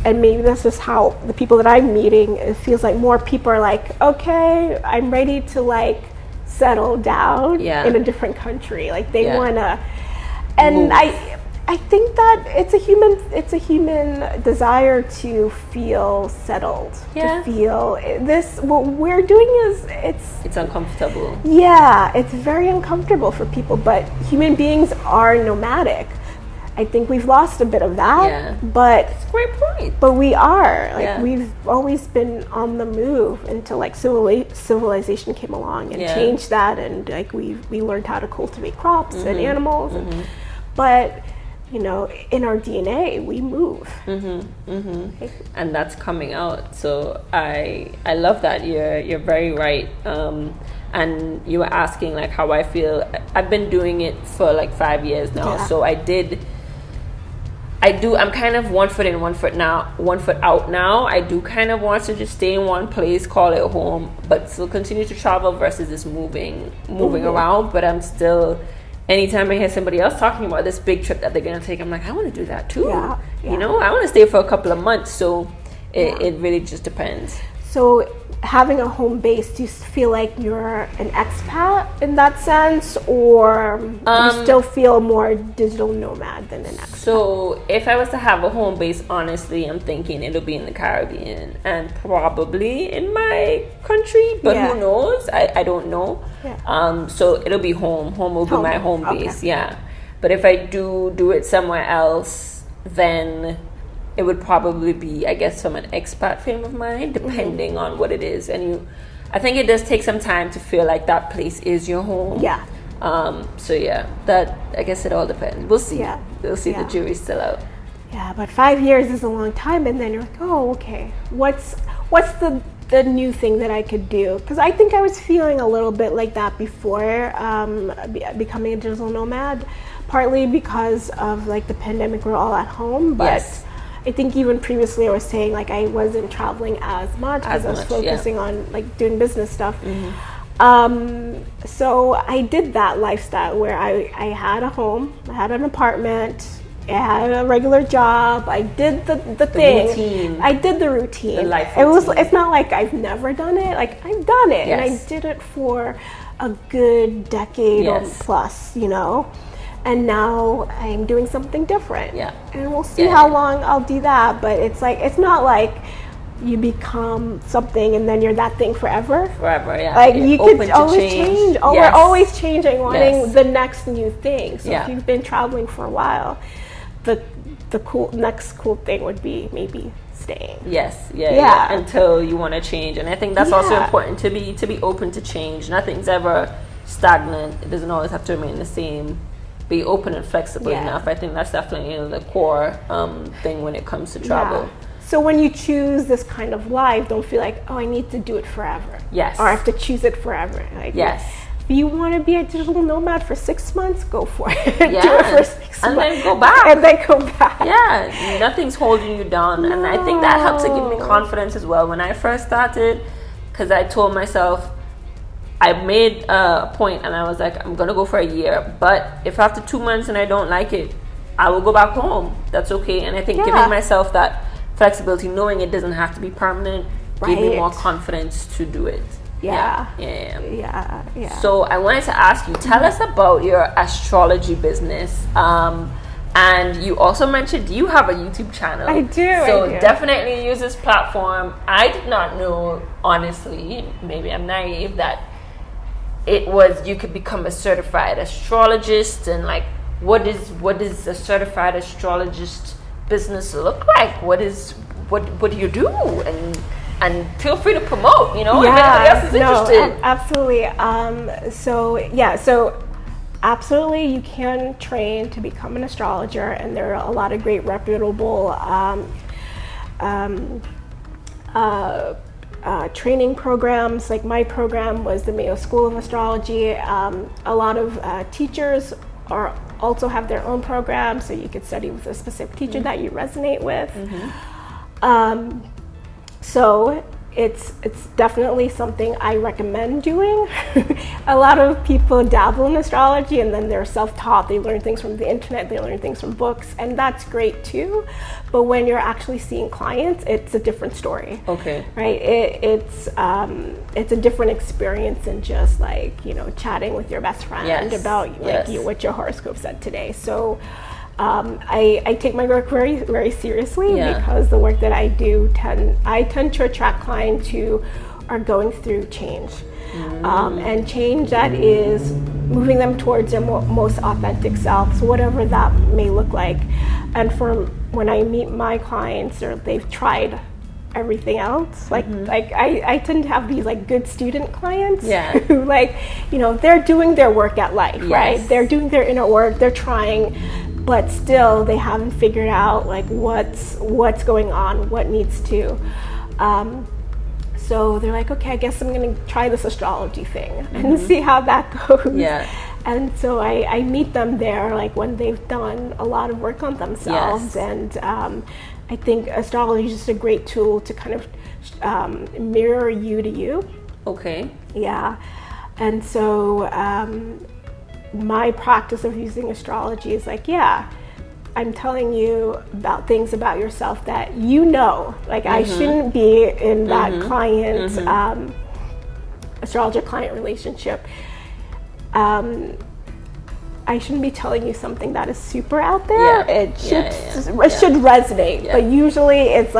Speaker 2: and maybe that's just how the people that I'm meeting, it feels like more people are like, okay, I'm ready to like settle down in a different country. Like, they wanna, and
Speaker 1: move.
Speaker 2: I think that it's a human desire to feel settled, to feel this. What we're doing is
Speaker 1: it's uncomfortable.
Speaker 2: Yeah, it's very uncomfortable for people, but human beings are nomadic. I think we've lost a bit of that, but
Speaker 1: that's a great point.
Speaker 2: But we are like we've always been on the move until like civilization came along and changed that, and like we learned how to cultivate crops and animals, but you know, in our DNA, we move.
Speaker 1: And that's coming out. So I love that. You're very right. And you were asking like how I feel. I've been doing it for like 5 years now. So I'm kind of 1 foot in, 1 foot now, 1 foot out now. I do kind of want to just stay in one place, call it home, but still continue to travel versus just moving around. But I'm still, anytime I hear somebody else talking about this big trip that they're going to take, I'm like, I want to do that too. You know, I want to stay for a couple of months. So it really just depends.
Speaker 2: So having a home base, do you feel like you're an expat in that sense, or you still feel more digital nomad than an expat?
Speaker 1: So if I was to have a home base, honestly, I'm thinking it'll be in the Caribbean and probably in my country, but who knows? I don't know. So it'll be home. Home will be my home base, But if I do it somewhere else, then it would probably be, I guess, from an expat frame of mind, depending on what it is. And I think it does take some time to feel like that place is your home. That, I guess it all depends. We'll see. We'll see. The jury's still out.
Speaker 2: Yeah, but 5 years is a long time, and then you're like, oh, okay. What's the new thing that I could do? Because I think I was feeling a little bit like that before becoming a digital nomad, partly because of like the pandemic. We're all at home, but I think even previously I was saying like I wasn't traveling as much because I was focusing on like doing business stuff. So I did that lifestyle where I had a home, I had an apartment, I had a regular job, I did the thing.
Speaker 1: Routine.
Speaker 2: I did the routine.
Speaker 1: The life routine.
Speaker 2: It's not like I've never done it, like I've done it, and I did it for a good decade or plus, you know. And now I'm doing something different. And we'll see how long I'll do that. But it's like, it's not like you become something and then you're that thing forever. Like you could always change. Oh, we're always changing, wanting the next new thing. So if you've been traveling for a while, the next cool thing would be maybe staying. Until you want to change. And I think that's also important to be open to change. Nothing's ever stagnant. It doesn't always have to remain the same. Be open and flexible enough. I think that's definitely the core thing when it comes to travel. So when you choose this kind of life, don't feel like, oh, I need to do it forever. Or I have to choose it forever. Like, if you want to be a digital nomad for 6 months, go for it. Do it for 6 months.
Speaker 1: And then go back. Nothing's holding you down. And I think that helps to give me confidence as well. When I first started, because I told myself, I made a point and I was like, I'm going to go for a year. But if after 2 months and I don't like it, I will go back home. That's okay. And I think giving myself that flexibility, knowing it doesn't have to be permanent, gave me more confidence to do it. So I wanted to ask you, tell us about your astrology business. And you also mentioned you have a YouTube channel.
Speaker 2: I do.
Speaker 1: So definitely use this platform. I did not know, honestly, maybe I'm naive, that you could become a certified astrologist, and like what is a certified astrologist business look like? What do you do? And and feel free to promote, if anybody else is interested.
Speaker 2: Absolutely. So absolutely, you can train to become an astrologer, and there are a lot of great reputable training programs. Like my program was the Mayo School of Astrology. A lot of teachers also have their own programs, so you could study with a specific teacher that you resonate with. So it's definitely something I recommend doing. A lot of people dabble in astrology and then they're self-taught. They learn things from the internet, they learn things from books, and that's great too. But when you're actually seeing clients, it's a different story.
Speaker 1: Okay.
Speaker 2: Right? It's a different experience than just chatting with your best friend about what your horoscope said today. So I take my work very, very seriously because the work that I do I tend to attract clients who are going through change, and change that is moving them towards their most authentic selves, whatever that may look like. And for when I meet my clients, or they've tried everything else, I tend to have these good student clients who they're doing their work at life, right? They're doing their inner work, they're trying, but still they haven't figured out what's going on, what needs to. So they're like, okay, I guess I'm gonna try this astrology thing and see how that goes. Yeah. And so I meet them there, when they've done a lot of work on themselves. And I think astrology is just a great tool to kind of mirror you to you. Okay. Yeah. And so my practice of using astrology is I'm telling you about things about yourself that I shouldn't be in that client astrologer client relationship. I shouldn't be telling you something that is super out there. It should resonate, but usually it's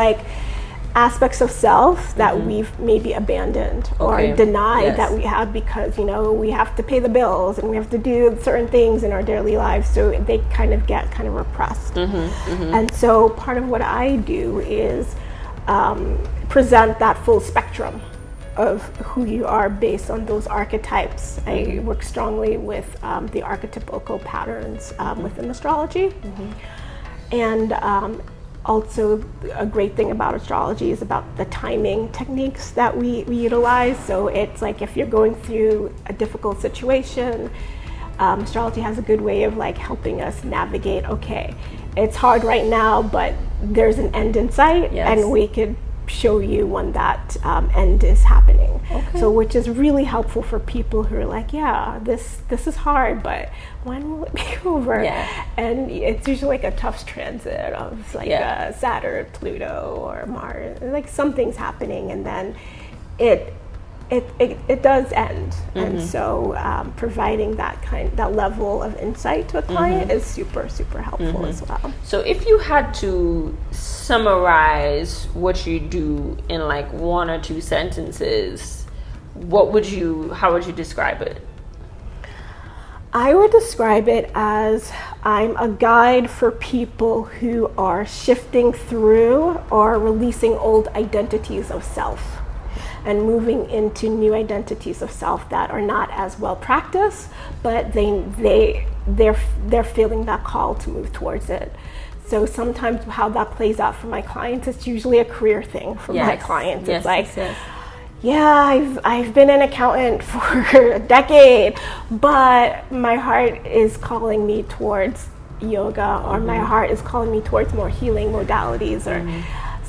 Speaker 2: aspects of self that we've maybe abandoned or denied that we have because we have to pay the bills and we have to do certain things in our daily lives, so they get repressed. And so part of what I do is present that full spectrum of who you are based on those archetypes. I work strongly with the archetypical patterns within astrology. And also, a great thing about astrology is about the timing techniques that we utilize. So it's if you're going through a difficult situation, astrology has a good way of helping us navigate, okay, it's hard right now, but there's an end in sight, and we could show you when that end is happening. So which is really helpful for people who are this is hard, but when will it be over? And it's usually a tough transit of Saturn, Pluto, or Mars, something's happening, and then it does end. And so providing that level of insight to a client is super, super helpful as well.
Speaker 1: So if you had to summarize what you do in one or two sentences, how would you describe it?
Speaker 2: I would describe it as I'm a guide for people who are shifting through or releasing old identities of self and moving into new identities of self that are not as well practiced, but they're feeling that call to move towards it. So sometimes how that plays out for my clients, it's usually a career thing for my clients. It's I've been an accountant for a decade, but my heart is calling me towards yoga, or my heart is calling me towards more healing modalities, or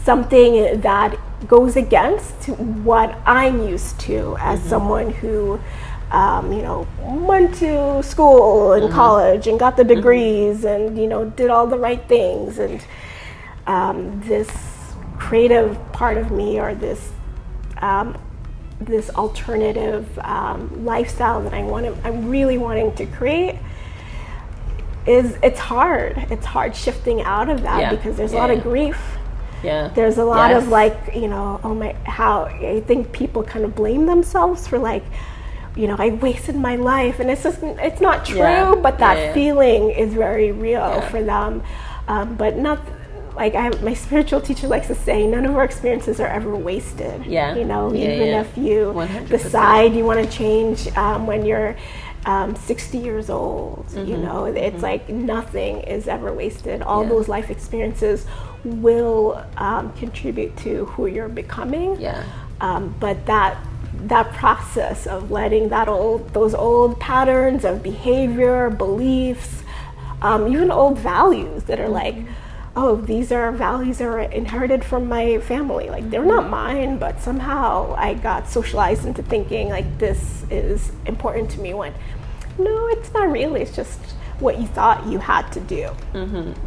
Speaker 2: something that goes against what I'm used to as someone who went to school and college and got the degrees and did all the right things, and this creative part of me, or this alternative lifestyle that I'm really wanting to create, it's hard shifting out of that because there's a lot of grief. There's a lot of how I think people kind of blame themselves for I wasted my life, and it's not true, but that feeling is very real for them. But not like my spiritual teacher likes to say, none of our experiences are ever wasted.
Speaker 1: Yeah.
Speaker 2: Even if you
Speaker 1: 100%.
Speaker 2: decide you want to change when you're 60 years old, it's like nothing is ever wasted. All those life experiences will contribute to who you're becoming.
Speaker 1: Yeah.
Speaker 2: But that process of letting those old patterns of behavior, beliefs, even old values that are like, oh, these are values that are inherited from my family. Like, they're not mine, but somehow I got socialized into thinking like this is important to me, when no, it's not really. It's just what you thought you had to do.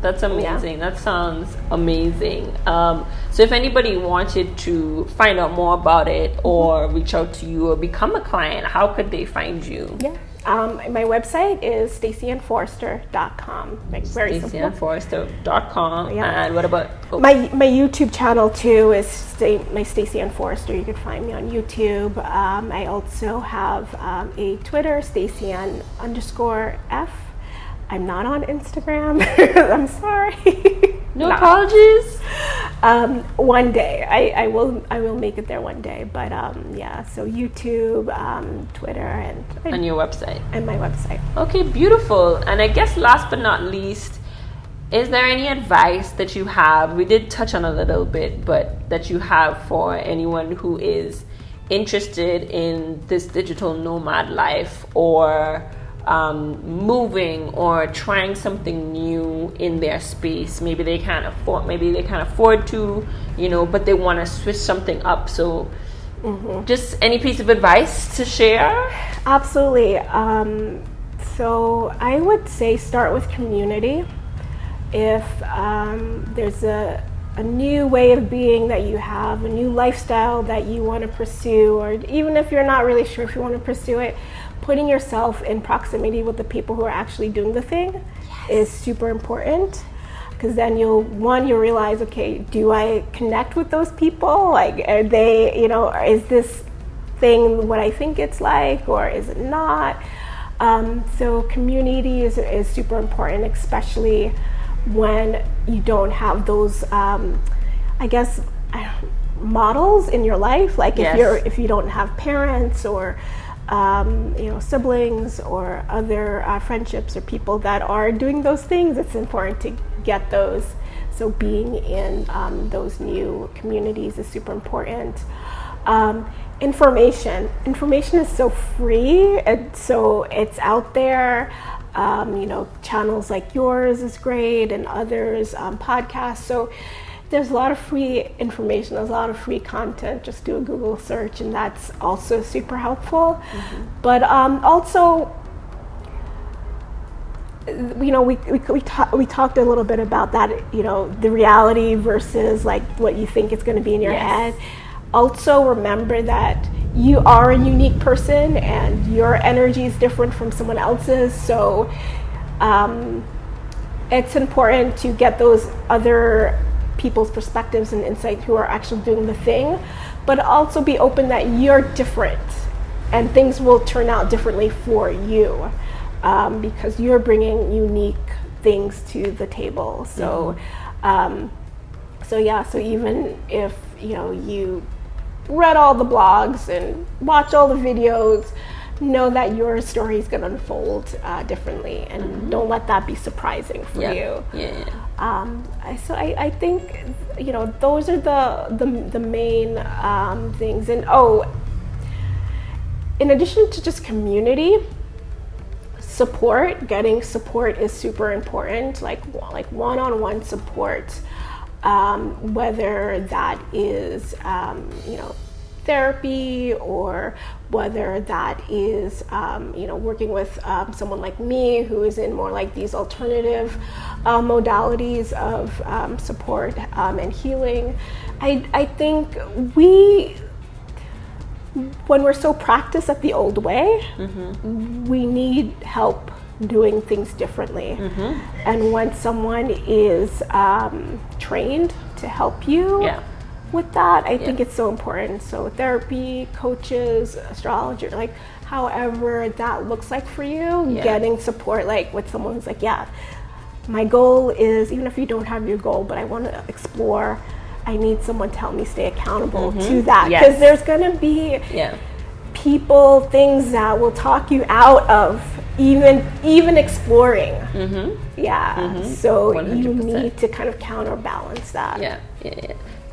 Speaker 1: That's amazing. That sounds amazing. So if anybody wanted to find out more about it or reach out to you or become a client, how could they find you?
Speaker 2: Yeah. My website is StaceyAnnForrester.com. Like, very simple.
Speaker 1: StaceyAnnForrester.com. Yeah. And what about
Speaker 2: my YouTube channel too is my Stacey Ann Forrester. You can find me on YouTube. I also have a Twitter, StaceyAnn_F. I'm not on Instagram. I'm sorry.
Speaker 1: No apologies.
Speaker 2: One day I will make it there one day. But so YouTube, Twitter, and
Speaker 1: your website.
Speaker 2: And my website.
Speaker 1: Okay, beautiful. And I guess last but not least, is there any advice that you have? We did touch on a little bit, but that you have for anyone who is interested in this digital nomad life, or moving or trying something new in their space? Maybe they can't afford to, but they want to switch something up. So just any piece of advice to share?
Speaker 2: Absolutely. So I would say start with community. If there's a new way of being that you have, a new lifestyle that you want to pursue, or even if you're not really sure if you want to pursue it, putting yourself in proximity with the people who are actually doing the thing is super important, because then you'll realize, okay, do I connect with those people? Like, are they, is this thing what I think it's like, or is it not? So community is super important, especially when you don't have those, models in your life. Like, if you don't have parents or siblings or other friendships or people that are doing those things, it's important to get those. So being in those new communities is super important. Information is so free, and so it's out there. Channels like yours is great, and others, podcasts. So there's a lot of free information, there's a lot of free content. Just do a Google search, and that's also super helpful. But also, we talked a little bit about that, the reality versus like what you think it's going to be in your head. Also remember that you are a unique person, and your energy is different from someone else's. So it's important to get those other people's perspectives and insight who are actually doing the thing, but also be open that you're different and things will turn out differently for you, because you're bringing unique things to the table. So so even if you read all the blogs and watch all the videos, know that your story is going to unfold differently, and don't let that be surprising for you. So I think those are the main things. And in addition to just community support, getting support is super important. Like one-on-one support, whether that is therapy, or whether that is working with someone like me who is in more like these alternative modalities of support and healing. I think when we're so practiced at the old way, we need help doing things differently. And when someone is trained to help you with that, I think it's so important. So therapy, coaches, astrologer, like however that looks like for you, getting support, like with someone who's like, my goal is, even if you don't have your goal, but I want to explore, I need someone to help me stay accountable to that. Because there's going to be people, things that will talk you out of even exploring. So 100%. You need to kind of counterbalance that.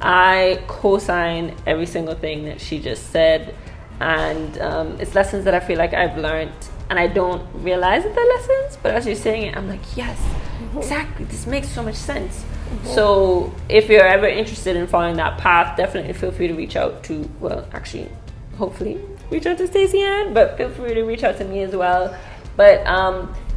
Speaker 1: I co-sign every single thing that she just said, and it's lessons that I feel like I've learned, and I don't realize that they're lessons, but as you're saying it, I'm like, yes, exactly, this makes so much sense. So if you're ever interested in following that path, definitely feel free to reach out to, well, actually, hopefully reach out to Stacey Ann, but feel free to reach out to me as well. But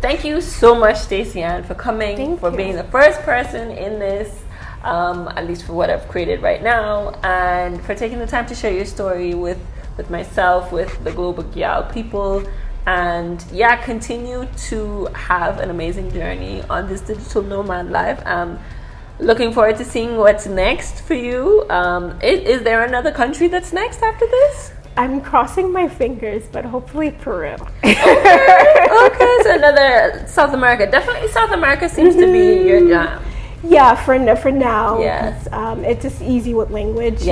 Speaker 1: thank you so much, Stacey Ann, for coming, for being the first person in this, at least for what I've created right now, and for taking the time to share your story with myself, with the Global Gyal people. And continue to have an amazing journey on this digital nomad life. Looking forward to seeing what's next for you. Is there another country that's next after this?
Speaker 2: I'm crossing my fingers, but hopefully Peru.
Speaker 1: Okay, so another South America. Definitely South America seems to be your jam.
Speaker 2: Yeah, for now. It's just easy with language.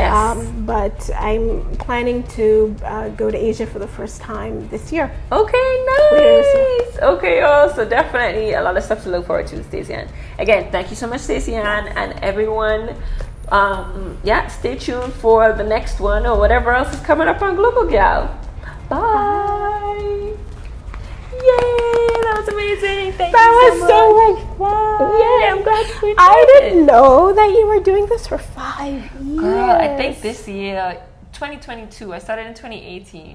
Speaker 2: But I'm planning to go to Asia for the first time this year.
Speaker 1: Okay, nice. Okay, y'all. So definitely a lot of stuff to look forward to, Stacey Ann. Again, thank you so much, Stacey Ann, and everyone. Stay tuned for the next one or whatever else is coming up on Global Gyal. Bye. Yay, that was amazing. Thank you
Speaker 2: so much fun.
Speaker 1: Yay, I'm glad you enjoyed
Speaker 2: I didn't know that you were doing this for 5 years.
Speaker 1: Girl, I think this year, 2022, I started in 2018.